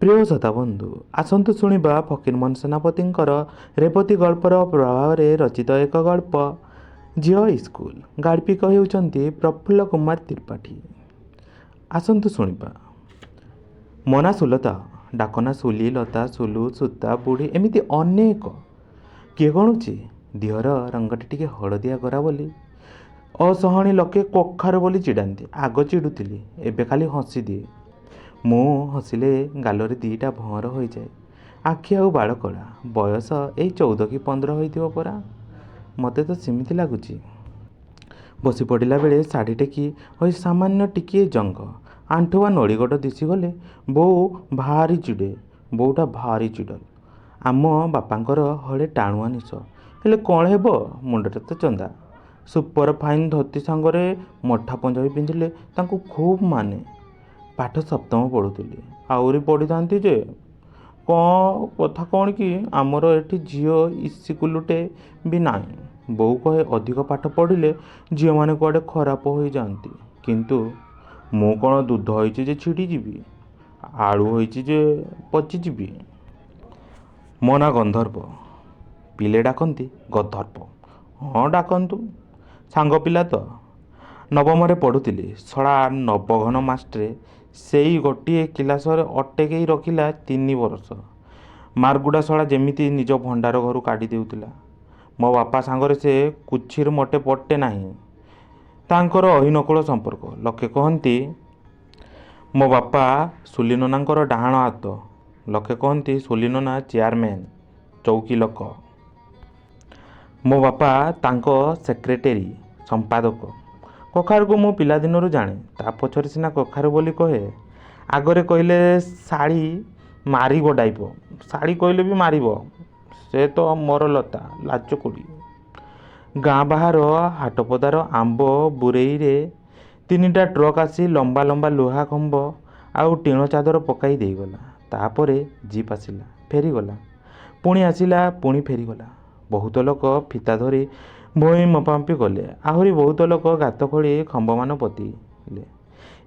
ପ୍ରିୟ ଶ୍ରୋତା ବନ୍ଧୁ, ଆସନ୍ତୁ ଶୁଣିବା ଫକୀରମୋହନ ସେନାପତିଙ୍କର ରେବତୀ ଗଳ୍ପର ପ୍ରଭାବରେ ରଚିତ ଏକ ଗଳ୍ପ ଝିଅ ସ୍କୁଲ। ଗାଳ୍ପିକ ହେଉଛନ୍ତି ପ୍ରଫୁଲ୍ଲ କୁମାର ତ୍ରିପାଠୀ। ଆସନ୍ତୁ ଶୁଣିବା। ମୋ ନାଁ ସୁଲତା, ଡାକନା ସୁଲି, ଲତା, ସୁଲୁ, ସୂତା, ବୁଢ଼ୀ ଏମିତି ଅନେକ। କିଏ ଗଣୁଛି? ଦିହର ରଙ୍ଗଟି ଟିକେ ହଳଦିଆ ଗୋରା ବୋଲି ଅସହଣୀ ଲୋକେ କଖାରୁ ବୋଲି ଚିଡ଼ାନ୍ତି। ଆଗ ଚିଡ଼ୁଥିଲି, ଏବେ ଖାଲି ହସିଦିଏ। ମୁଁ ହସିଲେ ଗାଲରେ ଦିଟା ଭଅଁର ହୋଇଯାଏ। ଆଖି ଆଉ ବାଳ କଳା। ବୟସ ଏଇ 14 କି 15 ହୋଇଥିବ ପରା। ମୋତେ ତ ସେମିତି ଲାଗୁଛି। ବସି ପଡ଼ିଲା ବେଳେ ଶାଢ଼ୀ ଟେକି ହୋଇ ସାମାନ୍ୟ ଟିକିଏ ଜଙ୍ଘ, ଆଣ୍ଠୁ ବା ନଳିଗୋଡ଼ ଦିଶିଗଲେ ବୋଉ ଭାରି ଚିଡ଼େ। ବୋଉଟା ଭାରି ଚିଡ଼ଲ। ଆମ ବାପାଙ୍କର ହଳେ ଟାଣୁଆ ନିଶ, ହେଲେ କ'ଣ ହେବ, ମୁଣ୍ଡରେ ତ ଚନ୍ଦା। ସୁପର ଫାଇନ୍ ଧୋତି ସାଙ୍ଗରେ ମଠା ପଞ୍ଜାବୀ ପିନ୍ଧିଲେ ତାଙ୍କୁ ଖୁବ୍ ମାନେ। ପାଠ ସପ୍ତମ ପଢ଼ୁଥିଲି, ଆହୁରି ପଢ଼ିଥାନ୍ତି ଯେ କଥା କ'ଣ କି ଆମର ଏଠି ଝିଅ ଇସ୍କୁଲଟେ ବି ନାହିଁ। ବୋଉ କହେ ଅଧିକ ପାଠ ପଢ଼ିଲେ ଝିଅମାନେ କୁଆଡ଼େ ଖରାପ ହୋଇଯାଆନ୍ତି। କିନ୍ତୁ ମୁଁ କ'ଣ ଦୁଧ ହୋଇଛି ଯେ ଛିଡ଼ିଯିବି, ଆଳୁ ହୋଇଛି ଯେ ପଚିଯିବି। ମୋ ନାଁ ଗନ୍ଧର୍ବ। ପିଲେ ଡାକନ୍ତି ଗଧର୍ବ। ହଁ ଡାକନ୍ତୁ, ସାଙ୍ଗ ପିଲା ତ। ନବମରେ ପଢ଼ୁଥିଲି। ଶଳା ନବଘନ ମାଷ୍ଟ୍ରେ ସେଇ ଗୋଟିଏ କିଲାସରେ ଅଟକେଇ ରଖିଲା 3 ବର୍ଷ। ମାର୍କଗୁଡ଼ା ଶଳା ଯେମିତି ନିଜ ଭଣ୍ଡାର ଘରୁ କାଢ଼ି ଦେଉଥିଲା। ମୋ ବାପା ସାଙ୍ଗରେ ସେ କୁଛିର ମୋଟେ ପଟେ ନାହିଁ। ତାଙ୍କର ଅହିନକୁଳ ସମ୍ପର୍କ। ଲୋକେ କହନ୍ତି ମୋ ବାପା ସୁଲି ନନାଙ୍କର ଡାହାଣ ହାତ। ଲୋକେ କହନ୍ତି ସୁଲି ନନା ଚେୟାରମ୍ୟାନ୍, ଚୌକି ଲୋକ। ମୋ ବାପା ତାଙ୍କ ସେକ୍ରେଟେରୀ, ସମ୍ପାଦକ। କଖାରୁକୁ ମୁଁ ପିଲାଦିନରୁ ଜାଣେ। ତା ପଛରେ ସିନା କଖାରୁ ବୋଲି କହେ, ଆଗରେ କହିଲେ ଶାଢ଼ୀ ମାରି ଗଡ଼ାଇବ। ଶାଢ଼ୀ କହିଲେ ବି ମାରିବ। ସେ ତ ମୋର ଲତା, ଲାଜକୁଡ଼ି। ଗାଁ ବାହାର ହାଟପଦାର ଆମ୍ବ ବୁରେଇରେ 3ଟା ଟ୍ରକ୍ ଆସି ଲମ୍ବା ଲମ୍ବା ଲୁହା ଖମ୍ବ ଆଉ ଟିଣ ଚାଦର ପକାଇ ଦେଇଗଲା। ତାପରେ ଜିପ୍ ଆସିଲା, ଫେରିଗଲା। ପୁଣି ଆସିଲା, ପୁଣି ଫେରିଗଲା। ବହୁତ ଲୋକ ଫିତା ଧରି ଭୂଇଁ ମପାମପି କଲେ। ଆହୁରି ବହୁତ ଲୋକ ଗାତ ଖୋଳି ଖମ୍ବମାନ ପୋତିଲେ।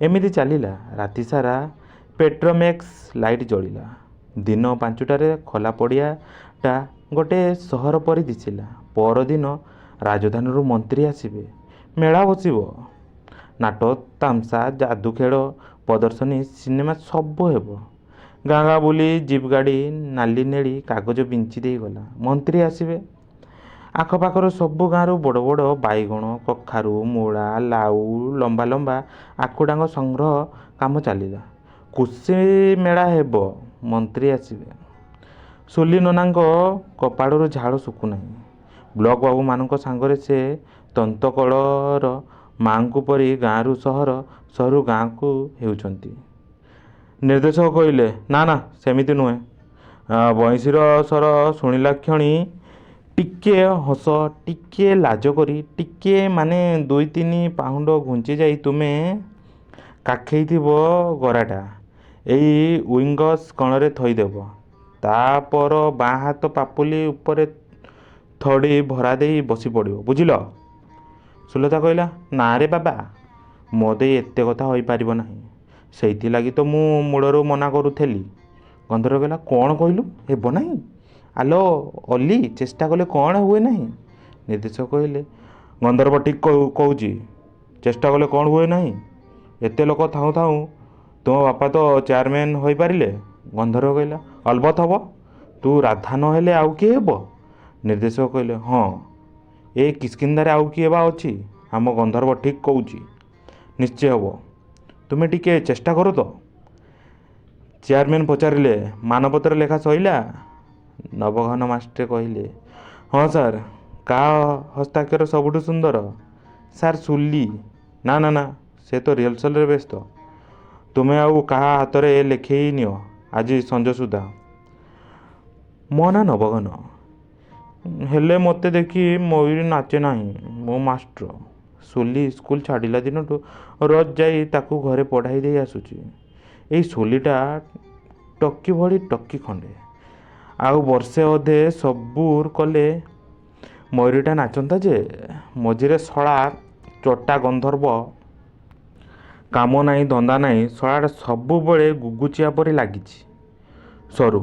ଏମିତି ଚାଲିଲା। ରାତି ସାରା ପେଟ୍ରୋମେକ୍ସ ଲାଇଟ୍ ଜଳିଲା। ଦିନ 5ଟାରେ ଖୋଲା ପଡ଼ିଆଟା ଗୋଟେ ସହର ପରି ଦିଶିଲା। ପରଦିନ ରାଜଧାନୀରୁ ମନ୍ତ୍ରୀ ଆସିବେ। ମେଳା ବସିବ। ନାଟ, ତାମସା, ଯାଦୁ ଖେଳ, ପ୍ରଦର୍ଶନୀ, ସିନେମା ସବୁ ହେବ। ଗାଁ ଗାଁ ବୁଲି ଜିପ୍ ଗାଡ଼ି ନାଲି ନେଳି କାଗଜ ବିଞ୍ଚି ଦେଇଗଲା। ମନ୍ତ୍ରୀ ଆସିବେ। ଆଖପାଖର ସବୁ ଗାଁରୁ ବଡ଼ ବଡ଼ ବାଇଗଣ, କଖାରୁ, ମୂଳା, ଲାଉ, ଲମ୍ବା ଲମ୍ବା ଆଖୁଡାଙ୍ଗ ସଂଗ୍ରହ କାମ ଚାଲିଲା। କୁସି ମେଳା ହେବ। ମନ୍ତ୍ରୀ ଆସିବେ। ସୁଲି ନନାଙ୍କ କପାଳରୁ ଝାଳ ଶୁଖୁନାହିଁ। ବ୍ଲକ ବାବୁମାନଙ୍କ ସାଙ୍ଗରେ ସେ ତନ୍ତକଳର ମା'ଙ୍କୁ ପରି ଗାଁରୁ ସହର, ସହରରୁ ଗାଁକୁ ହେଉଛନ୍ତି। ନିର୍ଦ୍ଦେଶକ କହିଲେ, ନା ନା ସେମିତି ନୁହେଁ। ବଇଁଶୀର ସ୍ୱର ଶୁଣିଲା କ୍ଷଣି ଟିକିଏ ହସ, ଟିକିଏ ଲାଜ କରି, ଟିକିଏ ମାନେ 2-3 ପାହୁଣ୍ଡ ଘୁଞ୍ଚି ଯାଇ ତୁମେ କାଖେଇଥିବ ଗରାଟା ଏଇ ୱିଙ୍ଗସ୍ କଣରେ ଥୋଇଦେବ। ତାପର ବାଁ ହାତ ପାପୁଲି ଉପରେ ଥୋଡ଼ି ଭରା ଦେଇ ବସି ପଡ଼ିବ, ବୁଝିଲ? ସୁଲତା କହିଲା, ନାରେ ବାବା, ମୋ ଦେଇ ଏତେ କଥା ହୋଇପାରିବ ନାହିଁ। ସେଇଥିଲାଗି ତ ମୁଁ ମୂଳରୁ ମନା କରୁଥିଲି। ଗନ୍ଧର୍ବ କହିଲା, କ'ଣ କହିଲୁ? ହେବ ନାହିଁ? ଆଲୋ ଅଲି, ଚେଷ୍ଟା କଲେ କ'ଣ ହୁଏ ନାହିଁ? ନିର୍ଦ୍ଦେଶକ କହିଲେ, ଗନ୍ଧର୍ବ ଠିକ୍ କହୁଛି। ଚେଷ୍ଟା କଲେ କ'ଣ ହୁଏ ନାହିଁ? ଏତେ ଲୋକ ଥାଉଁ ଥାଉଁ ତୁମ ବାପା ତ ଚେୟାରମ୍ୟାନ୍ ହୋଇପାରିଲେ। ଗନ୍ଧର୍ବ କହିଲା, ଅଲବତ୍ ହେବ। ତୁ ରାଧା ନ ହେଲେ ଆଉ କିଏ ହେବ? ନିର୍ଦ୍ଦେଶକ କହିଲେ, ହଁ, ଏ କିସ୍କିନ୍ଧାରେ ଆଉ କିଏ ବା ଅଛି? ଆମ ଗନ୍ଧର୍ବ ଠିକ୍ କହୁଛି। ନିଶ୍ଚୟ ହେବ। ତୁମେ ଟିକେ ଚେଷ୍ଟା କର ତ। ଚେୟାରମ୍ୟାନ୍ ପଚାରିଲେ, ମାନପତ୍ର ଲେଖା ସଇଲା? ନବଘନ ମାଷ୍ଟ୍ରେ କହିଲେ, ହଁ ସାର୍। କାହା ହସ୍ତାକ୍ଷର ସବୁଠୁ ସୁନ୍ଦର? ସାର୍ ସୁଲି। ନା ନା ନା, ସେ ତ ରିହର୍ସାଲରେ ବ୍ୟସ୍ତ। ତୁମେ ଆଉ କାହା ହାତରେ ଲେଖେଇ ନିଅ ଆଜି ସଞ୍ଜ ସୁଦ୍ଧା। ମୋ ନାଁ ନବଘନ। ହେଲେ ମୋତେ ଦେଖି ମୟୂରୀ ନାଚେ ନାହିଁ। ମୋ ମାଷ୍ଟ୍ର। ସୁଲି ସ୍କୁଲ ଛାଡ଼ିଲା ଦିନଠୁ ରୋଜ ଯାଇ ତାକୁ ଘରେ ପଢ଼ାଇ ଦେଇ ଆସୁଛି। ଏଇ ସୁଲିଟା ଟକି ଭଳି ଟକି ଖଣ୍ଡେ। ଆଉ ବର୍ଷେ ଅଧେ ସବୁର କଲେ ମୟୂରୀଟା ନାଚନ୍ତା ଯେ। ମଝିରେ ଶଳା ଚୋଟା ଗନ୍ଧର୍ବ। କାମ ନାହିଁ ଧନ୍ଦା ନାହିଁ, ଶଳାଟା ସବୁବେଳେ ଗୁଗୁଚିଆ ପରି ଲାଗିଛି। ସରୁ,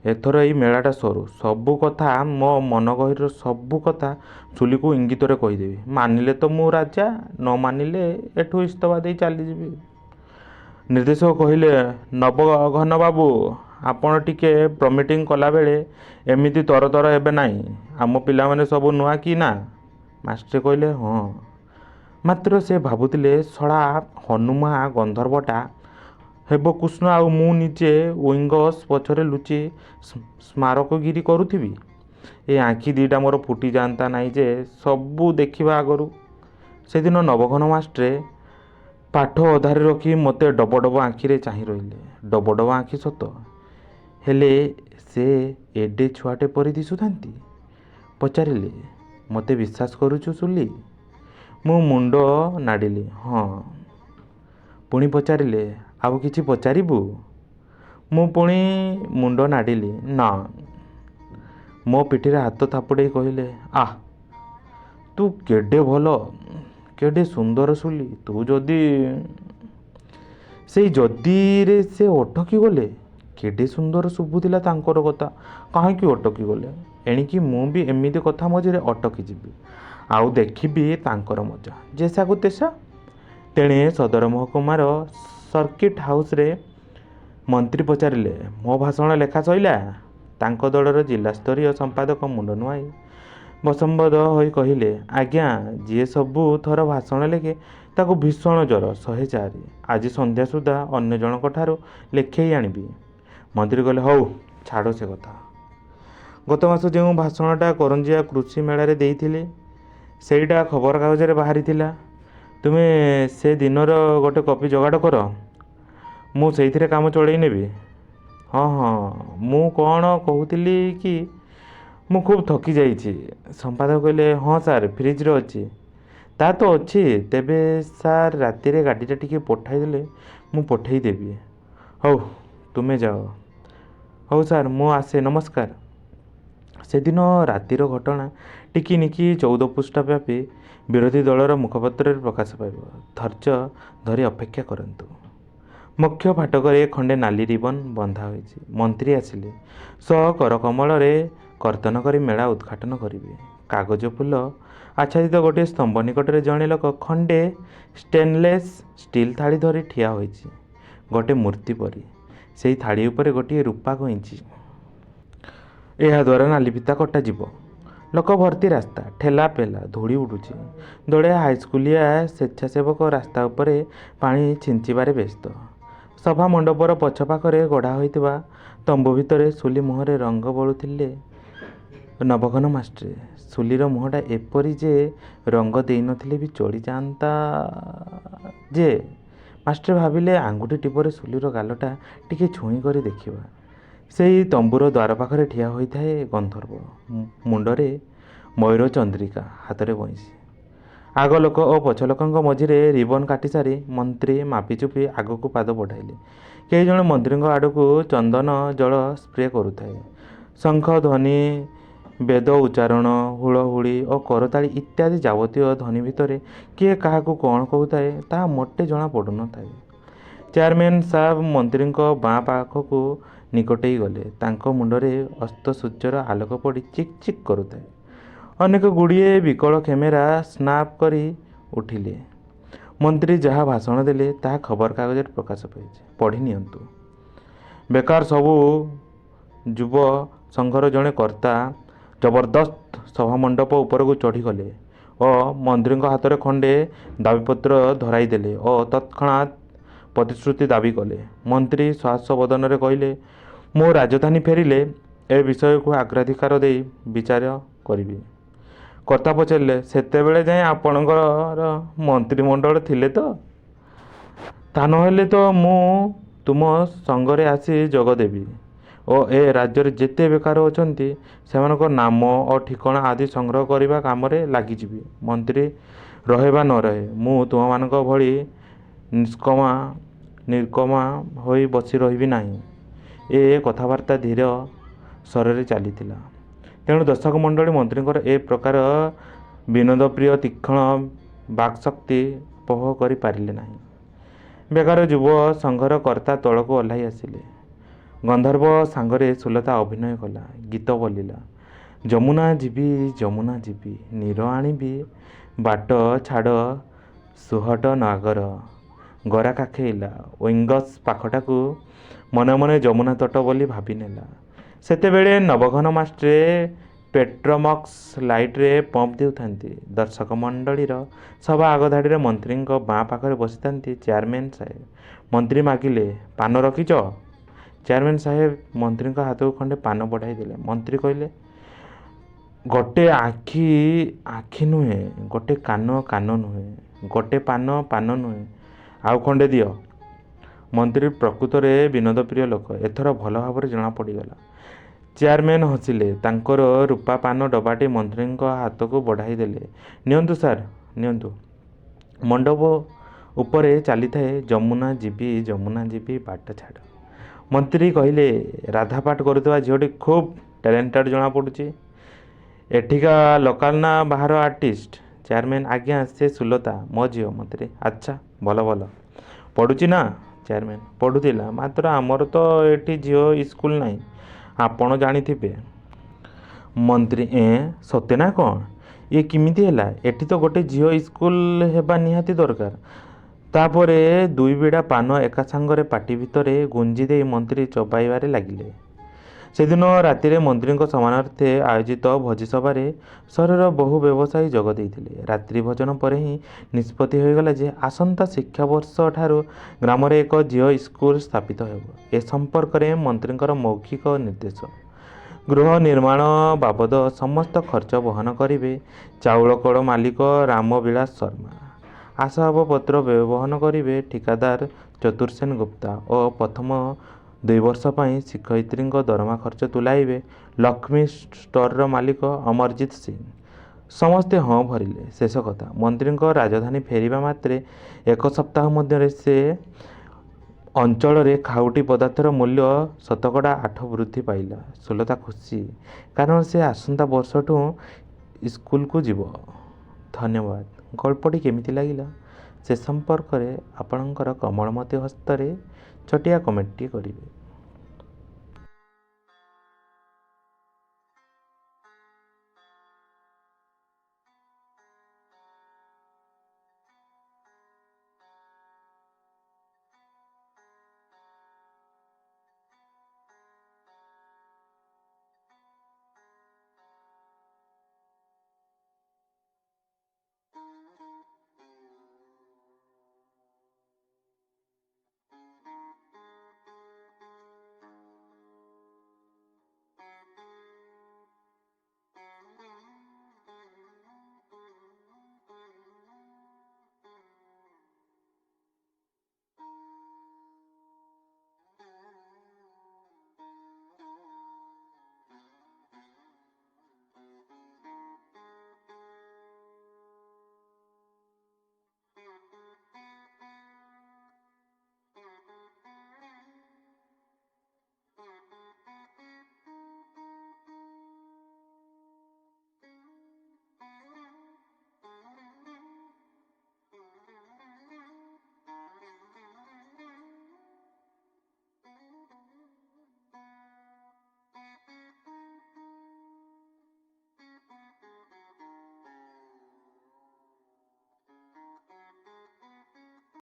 ଏଥର ଏଇ ମେଳାଟା ସରୁ। ସବୁ କଥା ମୋ ମନ ଗହୀରର ସବୁ କଥା ସୁଲିକୁ ଇଙ୍ଗିତରେ କହିଦେବି। ମାନିଲେ ତ ମୁଁ ରାଜା, ନ ମାନିଲେ ଏଠୁ ଇସ୍ତଫା ଦେଇ ଚାଲିଯିବି। ନିର୍ଦ୍ଦେଶକ କହିଲେ, ନବଘନ ବାବୁ, ଆପଣ ଟିକେ ପ୍ରମିଟିଂ କଲାବେଳେ ଏମିତି ତରତର ହେବେ ନାହିଁ। ଆମ ପିଲାମାନେ ସବୁ ନୂଆ କି ନା? ମାଷ୍ଟ୍ରେ କହିଲେ, ହଁ। ମାତ୍ର ସେ ଭାବୁଥିଲେ, ଶଳା ହନୁମା ଗନ୍ଧର୍ବଟା ହେବ କୃଷ୍ଣ ଆଉ ମୁଁ ନିଜେ ୱିଙ୍ଗସ୍ ପଛରେ ଲୁଚି ସ୍ମାରକଗିରି କରୁଥିବି। ଏ ଆଖି ଦିଟା ମୋର ଫୁଟି ଯାଆନ୍ତା ନାହିଁ ଯେ ସବୁ ଦେଖିବା ଆଗରୁ। ସେଦିନ ନବଘନ ମାଷ୍ଟ୍ରେ ପାଠ ଅଧାରେ ରଖି ମୋତେ ଡବ ଡବ ଆଖିରେ ଚାହିଁ ରହିଲେ। ଡବ ଡବ ଆଖି ସତ, ହେଲେ ସେ ଏଡ଼େ ଛୁଆଟେ ପରି ଦିଶୁଥାନ୍ତି। ପଚାରିଲେ, ମୋତେ ବିଶ୍ୱାସ କରୁଛୁ ସୁଲି? ମୁଁ ମୁଣ୍ଡ ନାଡ଼ିଲି, ହଁ। ପୁଣି ପଚାରିଲେ, ଆଉ କିଛି ପଚାରିବୁ? ମୁଁ ପୁଣି ମୁଣ୍ଡ ନାଡ଼ିଲି, ନା। ମୋ ପିଠିରେ ହାତ ଥାପୁଡ଼େଇ କହିଲେ, ଆଃ, ତୁ କେଡ଼େ ଭଲ, କେଡ଼େ ସୁନ୍ଦର ସୁଲି। ତୁ ଯଦି ସେଇ ଯଦିରେ ସେ ଅଟକି ଗଲେ। କେଡ଼େ ସୁନ୍ଦର ଶୁଭୁଥିଲା ତାଙ୍କର କଥା। କାହିଁକି ଅଟକି ଗଲେ? ଏଣିକି ମୁଁ ବି ଏମିତି କଥା ମଝିରେ ଅଟକି ଯିବି, ଆଉ ଦେଖିବି ତାଙ୍କର ମଜା। ଯେସାକୁ ତେସା। ତେଣେ ସଦର ମହକୁମାର ସର୍କିଟ ହାଉସରେ ମନ୍ତ୍ରୀ ପଚାରିଲେ, ମୋ ଭାଷଣ ଲେଖା ସଇଲା? ତାଙ୍କ ଦଳର ଜିଲ୍ଲାସ୍ତରୀୟ ସମ୍ପାଦକ ମୁଣ୍ଡ ନୁଆଁଇ ବଶମ୍ବଦ ହୋଇ କହିଲେ, ଆଜ୍ଞା, ଯିଏ ସବୁ ଥର ଭାଷଣ ଲେଖେ ତାକୁ ଭୀଷଣ ଜ୍ୱର, 104। ଆଜି ସନ୍ଧ୍ୟା ସୁଦ୍ଧା ଅନ୍ୟ ଜଣଙ୍କଠାରୁ ଲେଖେଇ ଆଣିବି। ମନ୍ତ୍ରୀ କହିଲେ, ହଉ, ଛାଡ଼ ସେ କଥା। ଗତ ମାସ ଯେଉଁ ଭାଷଣଟା କରଞ୍ଜିଆ କୃଷି ମେଳାରେ ଦେଇଥିଲି, ସେଇଟା ଖବରକାଗଜରେ ବାହାରିଥିଲା। ତୁମେ ସେ ଦିନର ଗୋଟେ କପି ଯୋଗାଡ଼ କର, ମୁଁ ସେଇଥିରେ କାମ ଚଳେଇ ନେବି। ହଁ ହଁ, ମୁଁ କ'ଣ କହୁଥିଲି କି, ମୁଁ ଖୁବ୍ ଥକି ଯାଇଛି। ସମ୍ପାଦକ କହିଲେ, ହଁ ସାର୍, ଫ୍ରିଜରେ ଅଛି। ତା ତ ଅଛି, ତେବେ ସାର୍ ରାତିରେ ଗାଡ଼ିଟା ଟିକେ ପଠାଇଦେଲେ ମୁଁ ପଠେଇ ଦେବି। ହଉ, ତୁମେ ଯାଅ। ହଉ ସାର୍, ମୁଁ ଆସେ, ନମସ୍କାର। ସେଦିନ ରାତିର ଘଟଣା ଟିକିନିକି 14 ପୃଷ୍ଠା ବ୍ୟାପୀ ବିରୋଧୀ ଦଳର ମୁଖପତ୍ରରେ ପ୍ରକାଶ ପାଇବ। ଧୈର୍ଯ୍ୟ ଧରି ଅପେକ୍ଷା କରନ୍ତୁ। ମୁଖ୍ୟ ଫାଟକରେ ଖଣ୍ଡେ ନାଲି ରିବନ ବନ୍ଧା ହୋଇଛି। ମନ୍ତ୍ରୀ ଆସିଲେ କରକମଳରେ କର୍ତ୍ତନ କରି ମେଳା ଉଦ୍ଘାଟନ କରିବେ। କାଗଜ ଫୁଲ ଆଚ୍ଛାଦିତ ଗୋଟିଏ ସ୍ତମ୍ଭ ନିକଟରେ ଜଣେ ଲୋକ ଖଣ୍ଡେ ଷ୍ଟେନଲେସ୍ ଷ୍ଟିଲ୍ ଥାଳି ଧରି ଠିଆ ହୋଇଛି, ଗୋଟେ ମୂର୍ତ୍ତି ପରି। ସେଇ ଥାଳି ଉପରେ ଗୋଟିଏ ରୂପା କଇଞ୍ଚି। ଏହାଦ୍ୱାରା ନାଲି ଫିତା କଟାଯିବ। ଲୋକ ଭର୍ତ୍ତି ରାସ୍ତା, ଠେଲା ପେଲା, ଧୂଳି ଉଡ଼ୁଛି। ଦଳେ ହାଇସ୍କୁଲିଆ ସ୍ୱେଚ୍ଛାସେବକ ରାସ୍ତା ଉପରେ ପାଣି ଛିଞ୍ଚିବାରେ ବ୍ୟସ୍ତ। ସଭା ମଣ୍ଡପର ପଛ ପାଖରେ ଗଢ଼ା ହୋଇଥିବା ତମ୍ବୁ ଭିତରେ ସୁଲି ମୁହଁରେ ରଙ୍ଗ ବୋଳୁଥିଲେ ନବଘନ ମାଷ୍ଟ୍ରେ। ସୁଲିର ମୁହଁଟା ଏପରି ଯେ ରଙ୍ଗ ଦେଇନଥିଲେ ବି ଚଳିଯାଆନ୍ତା ଯେ। ମାଷ୍ଟ୍ରେ ଭାବିଲେ, ଆଙ୍ଗୁଠି ଟିପରେ ସୁଲିର ଗାଲଟା ଟିକେ ଛୁଇଁ କରି ଦେଖିବା। ସେଇ ତମ୍ବୁର ଦ୍ୱାର ପାଖରେ ଠିଆ ହୋଇଥାଏ ଗନ୍ଧର୍ବ। ମୁଣ୍ଡରେ ମୟୂର ଚନ୍ଦ୍ରିକା, ହାତରେ ବଇଁଶୀ। ଆଗ ଲୋକ ଓ ପଛ ଲୋକଙ୍କ ମଝିରେ ରିବନ କାଟିସାରି ମନ୍ତ୍ରୀ ମାପିଚୁପି ଆଗକୁ ପାଦ ବଢ଼ାଇଲେ। କେହି ଜଣେ ମନ୍ତ୍ରୀଙ୍କ ଆଡ଼କୁ ଚନ୍ଦନ ଜଳ ସ୍ପ୍ରେ କରୁଥାଏ। ଶଙ୍ଖ ଧ୍ୱନି, ବେଦ ଉଚ୍ଚାରଣ, ହୁଳହୁଳି ଓ କରତାଳି ଇତ୍ୟାଦି ଯାବତୀୟ ଧ୍ୱନି ଭିତରେ କିଏ କାହାକୁ କ'ଣ କହୁଥାଏ, ତାହା ମୋଟେ ଜଣା ପଡ଼ୁନଥାଏ। ଚେୟାରମ୍ୟାନ୍ ସାହେବ ମନ୍ତ୍ରୀଙ୍କ ବାଁ ପାଖକୁ ନିକଟେଇ ଗଲେ। ତାଙ୍କ ମୁଣ୍ଡରେ ଅସ୍ତସୂର୍ଯ୍ୟର ଆଲୋକ ପଡ଼ି ଚିକ୍ ଚିକ୍ କରୁଥାଏ। ଅନେକ ଗୁଡ଼ିଏ ବିକଳ କ୍ୟାମେରା ସ୍ନାପ୍ କରି ଉଠିଲେ। ମନ୍ତ୍ରୀ ଯାହା ଭାଷଣ ଦେଲେ ତାହା ଖବରକାଗଜରେ ପ୍ରକାଶ ପାଇଛି, ପଢ଼ି ନିଅନ୍ତୁ। ବେକାର ସବୁ ଯୁବ ସଂଘର ଜଣେ କର୍ତ୍ତା ଜବରଦସ୍ତ ସଭାମଣ୍ଡପ ଉପରକୁ ଚଢ଼ିଗଲେ ଓ ମନ୍ତ୍ରୀଙ୍କ ହାତରେ ଖଣ୍ଡେ ଦାବିପତ୍ର ଧରାଇଦେଲେ ଓ ତତ୍କ୍ଷଣାତ୍ ପ୍ରତିଶ୍ରୁତି ଦାବି କଲେ। ମନ୍ତ୍ରୀ ସହାସ୍ୟ ବଦନରେ କହିଲେ, ମୁଁ ରାଜଧାନୀ ଫେରିଲେ ଏ ବିଷୟକୁ ଅଗ୍ରାଧିକାର ଦେଇ ବିଚାର କରିବି। କର୍ତ୍ତା ପଚାରିଲେ, ସେତେବେଳେ ଯାଏଁ ଆପଣଙ୍କର ମନ୍ତ୍ରିମଣ୍ଡଳ ଥିଲେ ତ? ତା ନହେଲେ ତ ମୁଁ ତୁମ ସଙ୍ଗରେ ଆସି ଯୋଗ ଦେବି ଓ ଏ ରାଜ୍ୟରେ ଯେତେ ବେକାର ଅଛନ୍ତି ସେମାନଙ୍କ ନାମ ଓ ଠିକଣା ଆଦି ସଂଗ୍ରହ କରିବା କାମରେ ଲାଗିଯିବି। ମନ୍ତ୍ରୀ ରହେ ବା ନ ରହେ, ମୁଁ ତୁମମାନଙ୍କ ଭଳି ନିଷ୍କମା ହୋଇ ବସି ରହିବି ନାହିଁ। ଏ କଥାବାର୍ତ୍ତା ଧୀର ସ୍ୱରରେ ଚାଲିଥିଲା। ତେଣୁ ଦର୍ଶକ ମଣ୍ଡଳୀ ମନ୍ତ୍ରୀଙ୍କର ଏ ପ୍ରକାର ବିନୋଦପ୍ରିୟ ତୀକ୍ଷ୍ଣ ବାକ୍ଶକ୍ତି ଉପଭୋଗ କରି ପାରିଲେ ନାହିଁ। ବେକାର ଯୁବ ସଂଘର କର୍ତ୍ତା ତଳକୁ ଓହ୍ଲାଇ ଆସିଲେ। ଗନ୍ଧର୍ବ ସାଙ୍ଗରେ ସୁଲତା ଅଭିନୟ କଲା, ଗୀତ ବୋଲିଲା। ଯମୁନା ଯିବି ନୀର ଆଣିବି, ବାଟ ଛାଡ଼ ସୁହଟ ନାଗର। ଗରା କାଖେଇଲା ୱିଙ୍ଗସ୍ ପାଖଟାକୁ, ମନେ ମନେ ଯମୁନା ତଟ ବୋଲି ଭାବିନେଲା। ସେତେବେଳେ ନବଘନ ମାଷ୍ଟ୍ରେ ପେଟ୍ରୋମକ୍ସ ଲାଇଟ୍ରେ ପମ୍ପ ଦେଉଥାନ୍ତି। ଦର୍ଶକ ମଣ୍ଡଳୀର ସଭା ଆଗଧାଡ଼ିରେ ମନ୍ତ୍ରୀଙ୍କ ବାଁ ପାଖରେ ବସିଥାନ୍ତି ଚେୟାରମ୍ୟାନ୍ ସାହେବ। ମନ୍ତ୍ରୀ ମାଗିଲେ, ପାନ ରଖିଛ? ଚେୟାରମ୍ୟାନ୍ ସାହେବ ମନ୍ତ୍ରୀଙ୍କ ହାତକୁ ଖଣ୍ଡେ ପାନ ବଢ଼ାଇ ଦେଲେ। ମନ୍ତ୍ରୀ କହିଲେ, ଗୋଟେ ଆଖି ନୁହେଁ, ଗୋଟେ କାନ ନୁହେଁ, ଗୋଟେ ପାନ ନୁହେଁ, ଆଉ ଖଣ୍ଡେ ଦିଅ। ମନ୍ତ୍ରୀ ପ୍ରକୃତରେ ବିନୋଦପ୍ରିୟ ଲୋକ, ଏଥର ଭଲ ଭାବରେ ଜଣାପଡ଼ିଗଲା। ଚେୟାରମ୍ୟାନ୍ ହସିଲେ। ତାଙ୍କର ରୂପା ପାନ ଡବାଟି ମନ୍ତ୍ରୀଙ୍କ ହାତକୁ ବଢ଼ାଇ ଦେଲେ। ନିଅନ୍ତୁ ସାର୍, ନିଅନ୍ତୁ। ମଣ୍ଡପ ଉପରେ ଚାଲିଥାଏ ଯମୁନା ଯିବି ବାଟ ଛାଡ଼। ମନ୍ତ୍ରୀ କହିଲେ, ରାଧା ପାଠ କରୁଥିବା ଝିଅଟି ଖୁବ୍ ଟ୍ୟାଲେଣ୍ଟେଡ୍ ଜଣାପଡ଼ୁଛି। ଏଠିକା ଲୋକାଲ ନା ବାହାର ଆର୍ଟିଷ୍ଟ? ଚେୟାରମ୍ୟାନ୍, ଆଜ୍ଞା ସେ ସୁଲତା ମୋ ଝିଅ। ମନ୍ତ୍ରୀ, ଆଚ୍ଛା, ଭଲ। ପଢ଼ୁଛି ନା? ଚେୟାରମ୍ୟାନ୍, ପଢ଼ୁଥିଲା, ମାତ୍ର ଆମର ତ ଏଠି ଝିଅ ସ୍କୁଲ ନାହିଁ, ଆପଣ ଜାଣିଥିବେ। ମନ୍ତ୍ରୀ, ସତେ ନା କ'ଣ? ଇଏ କେମିତି ହେଲା? ଏଠି ତ ଗୋଟେ ଝିଅ ସ୍କୁଲ ହେବା ନିହାତି ଦରକାର। ତାପରେ ଦୁଇ ବିଡ଼ା ପାନ ଏକା ସାଙ୍ଗରେ ପାଟି ଭିତରେ ଗୁଞ୍ଜି ଦେଇ ମନ୍ତ୍ରୀ ଚୋବାଇବାରେ ଲାଗିଲେ। ସେଦିନ ରାତିରେ ମନ୍ତ୍ରୀଙ୍କ ସମ୍ମାନାର୍ଥେ ଆୟୋଜିତ ଭୋଜିସଭାରେ ସହରର ବହୁ ବ୍ୟବସାୟୀ ଯୋଗ ଦେଇଥିଲେ। ରାତ୍ରି ଭୋଜନ ପରେ ହିଁ ନିଷ୍ପତ୍ତି ହୋଇଗଲା ଯେ ଆସନ୍ତା ଶିକ୍ଷାବର୍ଷ ଠାରୁ ଗ୍ରାମରେ ଏକ ଝିଅ ସ୍କୁଲ ସ୍ଥାପିତ ହେବ। ଏ ସମ୍ପର୍କରେ ମନ୍ତ୍ରୀଙ୍କର ମୌଖିକ ନିର୍ଦ୍ଦେଶ। ଗୃହ ନିର୍ମାଣ ବାବଦ ସମସ୍ତ ଖର୍ଚ୍ଚ ବହନ କରିବେ ଚାଉଳ କଳ ମାଲିକ ରାମବିଳାସ ଶର୍ମା। ଆସବାବପତ୍ର ବହନ କରିବେ ଠିକାଦାର ଚତୁର୍ସେନ ଗୁପ୍ତା ଓ ପ୍ରଥମ 2 ବର୍ଷ ପାଇଁ ଶିକ୍ଷୟିତ୍ରୀଙ୍କ ଦରମା ଖର୍ଚ୍ଚ ତୁଲାଇବେ ଲକ୍ଷ୍ମୀ ଷ୍ଟୋରର ମାଲିକ ଅମରଜିତ ସିଂ। ସମସ୍ତେ ହଁ ଭରିଲେ। ଶେଷ କଥା, ମନ୍ତ୍ରୀଙ୍କ ରାଜଧାନୀ ଫେରିବା ମାତ୍ରେ 1 ସପ୍ତାହ ମଧ୍ୟରେ ସେ ଅଞ୍ଚଳରେ ଖାଉଟି ପଦାର୍ଥର ମୂଲ୍ୟ 8% ବୃଦ୍ଧି ପାଇଲା। ସୁଲତା ଖୁସି, କାରଣ ସେ ଆସନ୍ତା ବର୍ଷଠୁ ସ୍କୁଲକୁ ଯିବ। ଧନ୍ୟବାଦ। ଗଳ୍ପଟି କେମିତି ଲାଗିଲା ସେ ସମ୍ପର୍କରେ ଆପଣଙ୍କର କୋମଳମତି ହସ୍ତରେ ଛୋଟିଆ କମେଣ୍ଟଟିଏ କରିବେ।